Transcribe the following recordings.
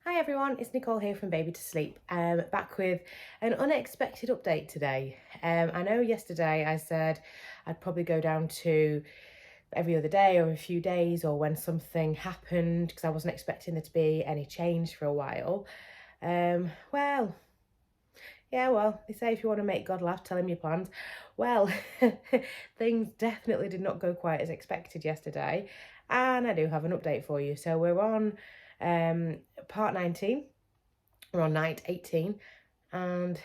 Hi everyone, it's Nicole here from Baby to Sleep. Back with an unexpected update today. I know yesterday I said I'd probably go down to every other day or a few days or when something happened because I wasn't expecting there to be any change for a while. Well, they say if you want to make God laugh, tell him your plans. Well, things definitely did not go quite as expected yesterday, and I do have an update for you. So we're on part 19. We're on night 18, and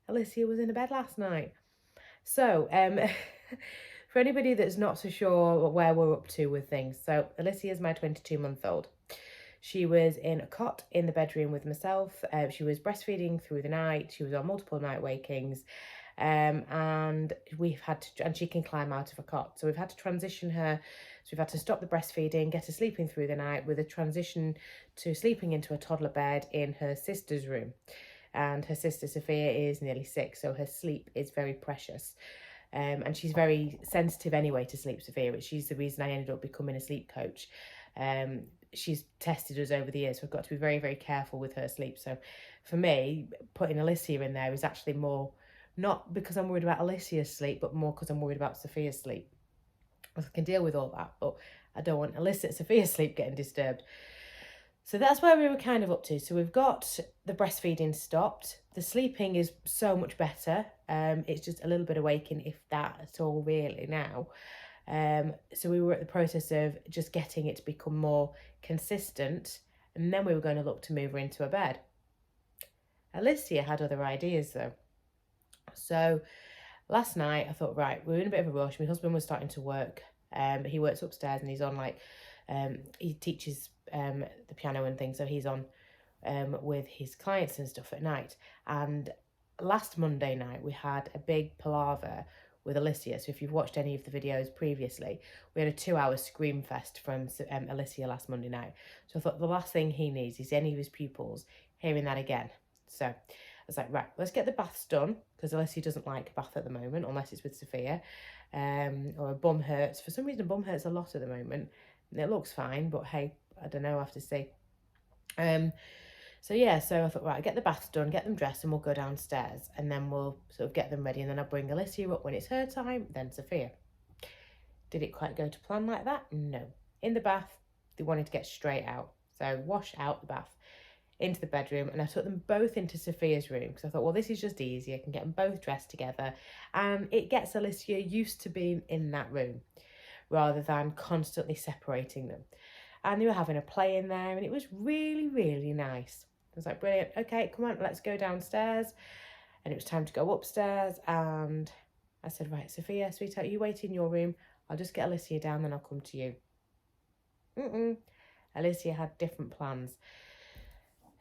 Alyssia was in a bed last night. So, for anybody that's not so sure where we're up to with things, so Alyssia is my 22-month-old. She was in a cot in the bedroom with myself. She was breastfeeding through the night. She was on multiple night wakings. And she can climb out of a cot. So we've had to transition her. So we've had to stop the breastfeeding, get her sleeping through the night with a transition to sleeping into a toddler bed in her sister's room. And her sister Sofia is nearly 6, so her sleep is very precious. And she's very sensitive anyway to sleep, Sofia. She's the reason I ended up becoming a sleep coach. She's tested us over the years, so I've got to be very, very careful with her sleep. So for me, putting Alyssia in there is actually more, not because I'm worried about Alyssia's sleep, but more because I'm worried about Sophia's sleep. I can deal with all that, but I don't want Sophia's sleep getting disturbed. So that's where we were kind of up to. So we've got the breastfeeding stopped. The sleeping is so much better. It's just a little bit of waking, if that at all, really, now. So we were at the process of just getting it to become more consistent, and then we were going to look to move her into a bed. Alyssia had other ideas though. So last night I thought, right, we were in a bit of a rush. My husband was starting to work. He works upstairs and he's on he teaches the piano and things, so he's on with his clients and stuff at night. And last Monday night we had a big palaver with Alyssia. So if you've watched any of the videos previously, we had a 2-hour scream fest from Alyssia last Monday night. So I thought the last thing he needs is any of his pupils hearing that again. So I was like, right, let's get the baths done, because Alyssia doesn't like a bath at the moment unless it's with Sofia, or a bum hurts. For some reason, a bum hurts a lot at the moment. And it looks fine, but hey, I don't know, I have to see. So I thought, right, get the baths done, get them dressed, and we'll go downstairs, and then we'll sort of get them ready, and then I'll bring Alyssia up when it's her time, then Sofia. Did it quite go to plan like that? No. In the bath, they wanted to get straight out. So wash out the bath, into the bedroom, and I took them both into Sofia's room because I thought, well, this is just easy. I can get them both dressed together, and it gets Alyssia used to being in that room rather than constantly separating them. And they were having a play in there, and it was really, really nice. I was like, brilliant. Okay, come on, let's go downstairs. And it was time to go upstairs, and I said, right, Sofia, sweetheart, you wait in your room. I'll just get Alyssia down, then I'll come to you. Alyssia had different plans.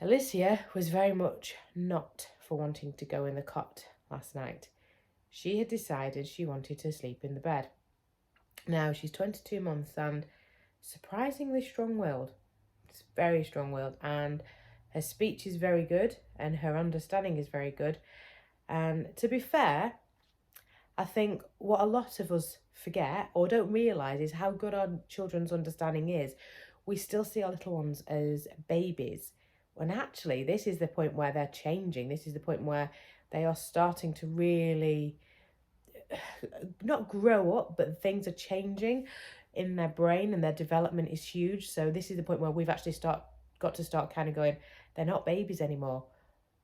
Alyssia was very much not for wanting to go in the cot last night. She had decided she wanted to sleep in the bed. Now, she's 22 months and surprisingly strong-willed. It's very strong-willed, and her speech is very good and her understanding is very good. And to be fair, I think what a lot of us forget or don't realise is how good our children's understanding is. We still see our little ones as babies, when actually this is the point where they're changing. This is the point where they are starting to really not grow up, but things are changing in their brain and their development is huge. So this is the point where we've actually got to start kind of going, they're not babies anymore.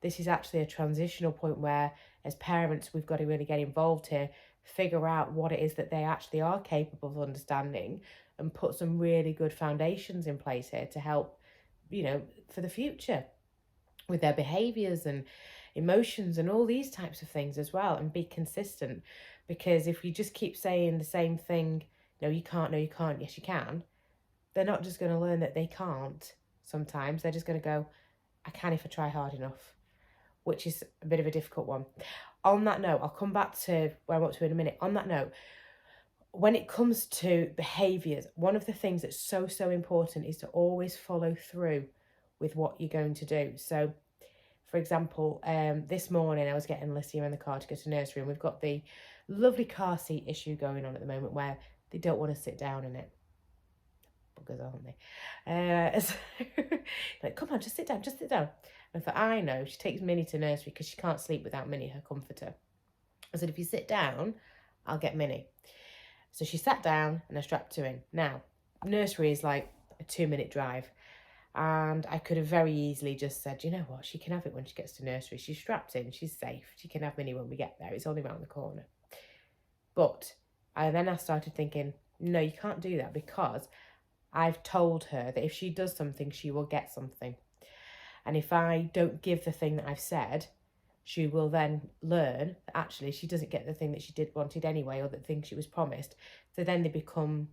This is actually a transitional point where, as parents, we've got to really get involved here, figure out what it is that they actually are capable of understanding, and put some really good foundations in place here to help, for the future with their behaviours and emotions and all these types of things as well, and be consistent. Because if you just keep saying the same thing, no, you can't, yes, you can, they're not just going to learn that they can't. Sometimes they're just going to go, I can if I try hard enough, which is a bit of a difficult one. On that note, I'll come back to where I'm up to in a minute. On that note, when it comes to behaviours, one of the things that's so, so important is to always follow through with what you're going to do. So, for example, this morning I was getting Alyssia in the car to go to nursery, and we've got the lovely car seat issue going on at the moment where they don't want to sit down in it. Buggers, aren't they? Like, come on, just sit down, just sit down. And I thought, I know, she takes Minnie to nursery because she can't sleep without Minnie, her comforter. I said, if you sit down, I'll get Minnie. So she sat down and I strapped her in. Now, nursery is like a 2-minute drive. And I could have very easily just said, you know what, she can have it when she gets to nursery. She's strapped in, she's safe. She can have Minnie when we get there. It's only around the corner. But I started thinking, no, you can't do that, because I've told her that if she does something, she will get something. And if I don't give the thing that I've said, she will then learn that actually she doesn't get the thing that she wanted anyway, or the thing she was promised. So then they become,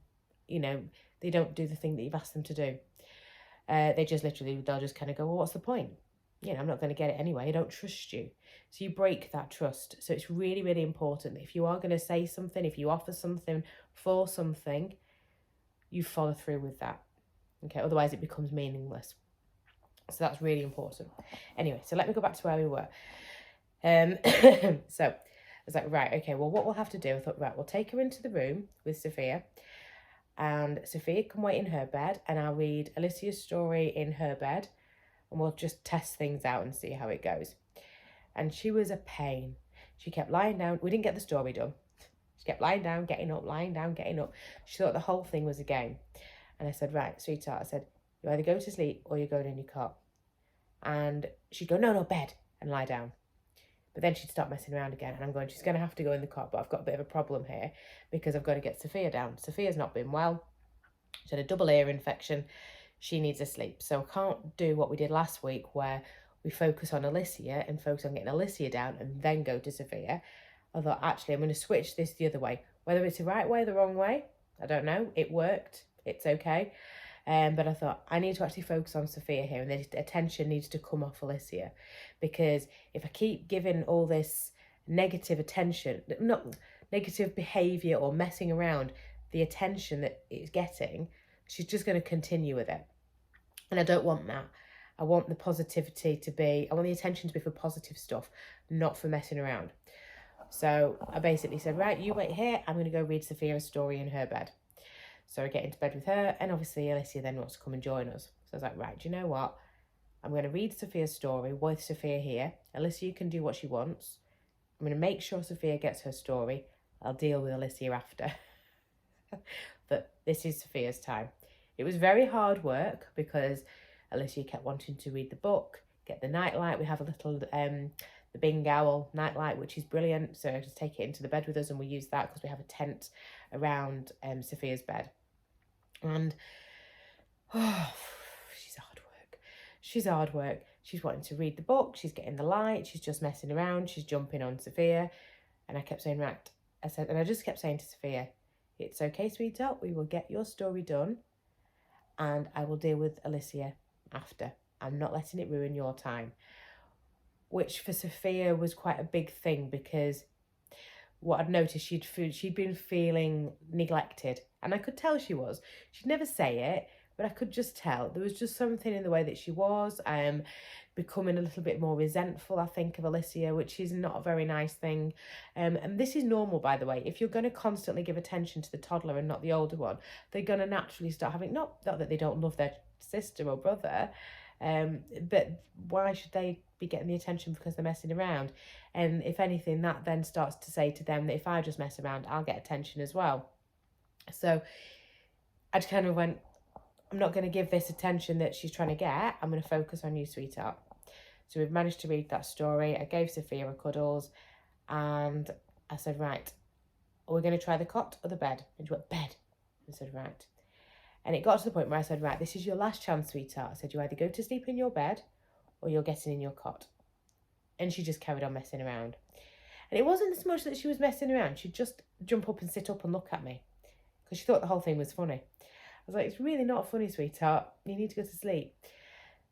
they don't do the thing that you've asked them to do. They'll just kind of go, well, what's the point? I'm not going to get it anyway. I don't trust you. So you break that trust. So it's really, really important that if you are going to say something, if you offer something for something, you follow through with that. Okay, otherwise it becomes meaningless. So that's really important. Anyway, so let me go back to where we were. So I was like, right, okay, well, what we'll have to do, I thought, right, we'll take her into the room with Sofia, and Sofia can wait in her bed, and I'll read Alyssia's story in her bed, and we'll just test things out and see how it goes. And she was a pain. She kept lying down. We didn't get the story done. She kept lying down, getting up, lying down, getting up. She thought the whole thing was a game. And I said, right, sweetheart, I said, you either go to sleep or you're going in your cot. And she'd go, no, bed, and lie down. But then she'd start messing around again. And I'm going, she's going to have to go in the cot, but I've got a bit of a problem here because I've got to get Sofia down. Sophia's not been well. She had a double ear infection. She needs a sleep. So I can't do what we did last week where we focus on Alyssia and focus on getting Alyssia down and then go to Sofia. I thought, actually, I'm going to switch this the other way. Whether it's the right way or the wrong way, I don't know. It worked. It's okay. But I thought, I need to actually focus on Sofia here, and the attention needs to come off Alyssia, because if I keep giving all this negative attention, not negative behaviour or messing around, the attention that it's getting, she's just going to continue with it. And I don't want that. I want the positivity to be, I want the attention to be for positive stuff, not for messing around. So I basically said, right, you wait here. I'm going to go read Sofia a story in her bed. So I get into bed with her, and obviously Alyssia then wants to come and join us. So I was like, right, do you know what? I'm going to read Sofia's story with Sofia here. Alyssia can do what she wants. I'm going to make sure Sofia gets her story. I'll deal with Alyssia after. But this is Sofia's time. It was very hard work because Alyssia kept wanting to read the book, get the nightlight. We have a little, the Bing Owl nightlight, which is brilliant. So I just take it into the bed with us, and we use that because we have a tent around Sophia's bed. And she's hard work. She's hard work. She's wanting to read the book. She's getting the light. She's just messing around. She's jumping on Sofia. And I kept saying, right, I just kept saying to Sofia, it's okay, sweetheart. We will get your story done, and I will deal with Alyssia after. I'm not letting it ruin your time. Which for Sofia was quite a big thing, because what I'd noticed, she'd been feeling neglected, and I could tell she was. She'd never say it, but I could just tell. There was just something in the way that she was becoming a little bit more resentful, I think, of Alyssia, which is not a very nice thing. And this is normal, by the way. If you're going to constantly give attention to the toddler and not the older one, they're going to naturally start having, not that they don't love their sister or brother, but why should they be getting the attention because they're messing around? And if anything, that then starts to say to them that if I just mess around, I'll get attention as well. So I just kind of went, I'm not going to give this attention that she's trying to get. I'm going to focus on you, sweetheart. So we've managed to read that story. I gave Sofia a cuddles, and I said, right, are we going to try the cot or the bed? And she went, bed. I said, right. And it got to the point where I said, right, this is your last chance, sweetheart. I said, you either go to sleep in your bed or you're getting in your cot. And she just carried on messing around. And it wasn't so much that she was messing around. She'd just jump up and sit up and look at me because she thought the whole thing was funny. I was like, it's really not funny, sweetheart. You need to go to sleep.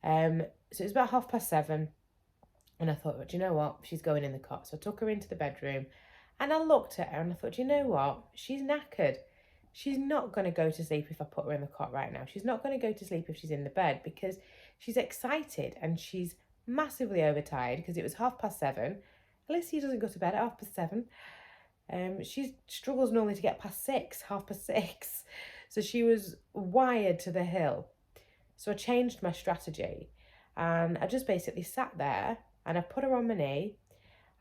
So it was about 7:30. And I thought, well, do you know what? She's going in the cot. So I took her into the bedroom, and I looked at her and I thought, do you know what? She's knackered. She's not going to go to sleep if I put her in the cot right now. She's not going to go to sleep if she's in the bed, because she's excited and she's massively overtired because it was 7:30. Alyssia doesn't go to bed at 7:30. She struggles normally to get past 6, 6:30. So she was wired to the hill. So I changed my strategy, and I just basically sat there and I put her on my knee.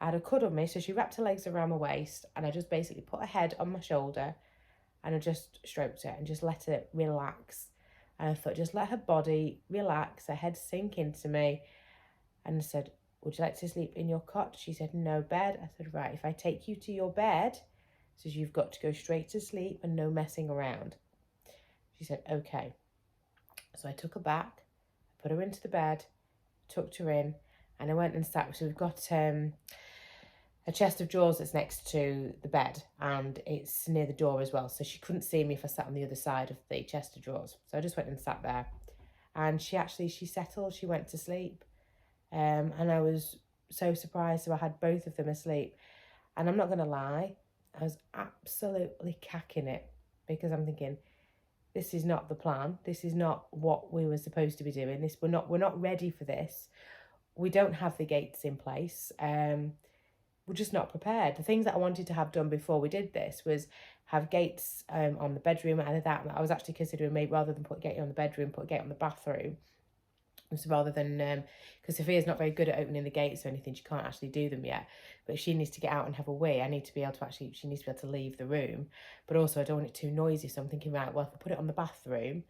I had her cuddle me, so she wrapped her legs around my waist, and I just basically put her head on my shoulder, and I just stroked it and just let it relax. And I thought, just let her body relax, her head sink into me. And I said, would you like to sleep in your cot? She said, no, bed. I said, right, if I take you to your bed, so you've got to go straight to sleep and no messing around. She said, okay. So I took her back, put her into the bed, tucked her in, and I went and sat. So we've got a chest of drawers that's next to the bed, and it's near the door as well. So she couldn't see me if I sat on the other side of the chest of drawers. So I just went and sat there, and she settled. She went to sleep, and I was so surprised. So I had both of them asleep, and I'm not going to lie, I was absolutely cacking it, because I'm thinking, this is not the plan. This is not what we were supposed to be doing. We're not ready for this. We don't have the gates in place. We're just not prepared. The things that I wanted to have done before we did this was have gates on the bedroom. Either that, I was actually considering, maybe rather than put a gate on the bedroom, put a gate on the bathroom. So rather than, because Sofia's not very good at opening the gates or anything, she can't actually do them yet. But if she needs to get out and have a wee, I need to be able to actually, she needs to be able to leave the room. But also I don't want it too noisy. So I'm thinking, right, well, if I put it on the bathroom,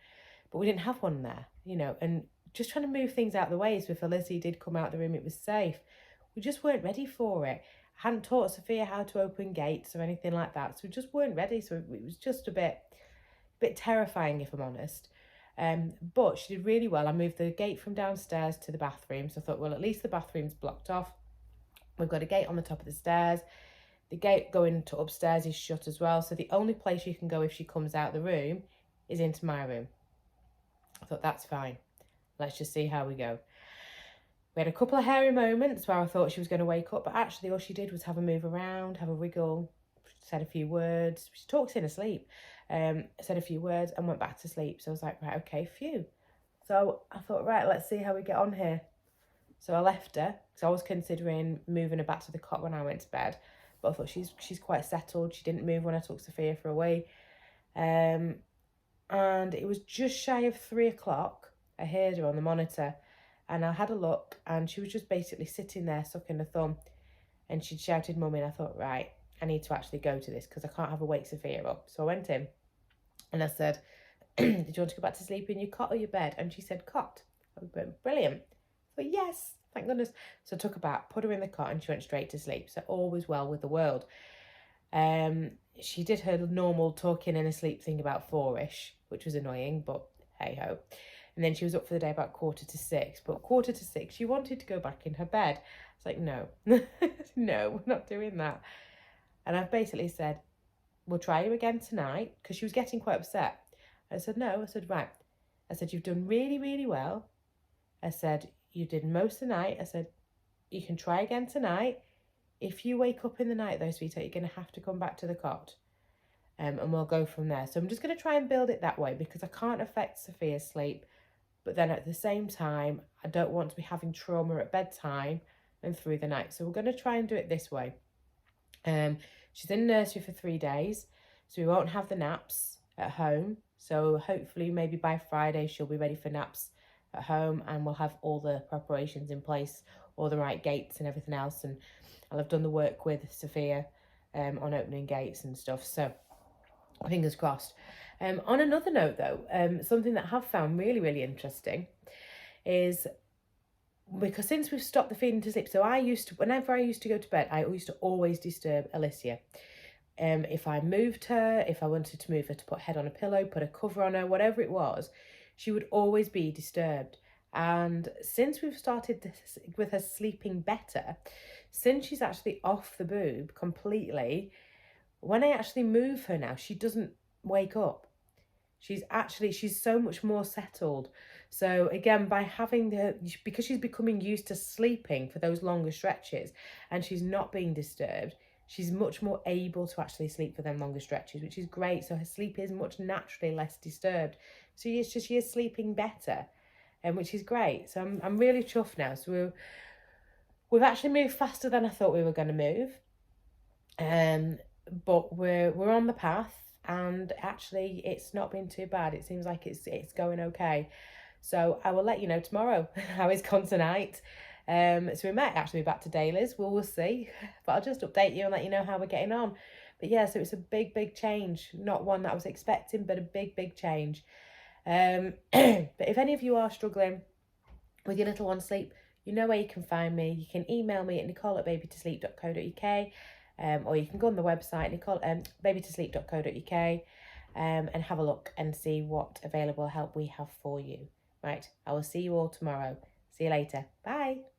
but we didn't have one there, and just trying to move things out of the way. So if Alyssia did come out of the room, it was safe. We just weren't ready for it. I hadn't taught Sofia how to open gates or anything like that. So we just weren't ready. So it was just a bit terrifying, if I'm honest. But she did really well. I moved the gate from downstairs to the bathroom. So I thought, well, at least the bathroom's blocked off. We've got a gate on the top of the stairs. The gate going to upstairs is shut as well. So the only place you can go if she comes out the room is into my room. I thought, that's fine. Let's just see how we go. We had a couple of hairy moments where I thought she was going to wake up, but actually all she did was have a move around, have a wriggle, said a few words. She talks in her sleep. Said a few words and went back to sleep. So I was like, right, okay, phew. So I thought, right, let's see how we get on here. So I left her, because I was considering moving her back to the cot when I went to bed. But I thought she's quite settled. She didn't move when I took Sofia for a wee. And it was just shy of 3 o'clock. I heard her on the monitor, and I had a look, and she was just basically sitting there sucking her thumb, and she'd shouted mummy, and I thought, right, I need to actually go to this because I can't have a wake Sofia up. So I went in and I said, did you want to go back to sleep in your cot or your bed? And she said, cot. I went, brilliant. But yes, thank goodness. So I took her back, put her in the cot, and she went straight to sleep. So all was well with the world. She did her normal talking in her sleep thing about 4ish, which was annoying, but hey ho. And then she was up for the day about 5:45. But 5:45, she wanted to go back in her bed. It's like, no, no, we're not doing that. And I've basically said, we'll try you again tonight, because she was getting quite upset. I said, no. I said, right. I said, you've done really, really well. I said, you did most of the night. I said, you can try again tonight. If you wake up in the night, though, sweetheart, you're going to have to come back to the cot. And we'll go from there. So I'm just going to try and build it that way, because I can't affect Sofia's sleep. But then at the same time, I don't want to be having trauma at bedtime and through the night. So we're going to try and do it this way. She's in nursery for 3 days, so we won't have the naps at home. So hopefully maybe by Friday she'll be ready for naps at home, and we'll have all the preparations in place, all the right gates and everything else. And I'll have done the work with Sofia on opening gates and stuff. So fingers crossed. On another note though, something that I have found really, really interesting is, because since we've stopped the feeding to sleep, so whenever I used to go to bed, I used to always disturb Alyssia. If I moved her, if I wanted to move her to put her head on a pillow, put a cover on her, whatever it was, she would always be disturbed. And since we've started this, with her sleeping better, since she's actually off the boob completely, when I actually move her now, she doesn't wake up. She's so much more settled. So again, by having because she's becoming used to sleeping for those longer stretches and she's not being disturbed, she's much more able to actually sleep for them longer stretches, which is great. So her sleep is much naturally less disturbed. So she is sleeping better, which is great. So I'm really chuffed now. So we've actually moved faster than I thought we were going to move. But we're on the path, and actually it's not been too bad. It seems like it's going okay. So I will let you know tomorrow how it's gone tonight. So we might actually be back to dailies. We'll see. But I'll just update you and let you know how we're getting on. But yeah, so it's a big change. Not one that I was expecting, but a big change. But if any of you are struggling with your little one's sleep, you know where you can find me. You can email me at nicole@babytosleep.co.uk, or you can go on the website, babytosleep.co.uk, and have a look and see what available help we have for you. Right, I will see you all tomorrow. See you later. Bye.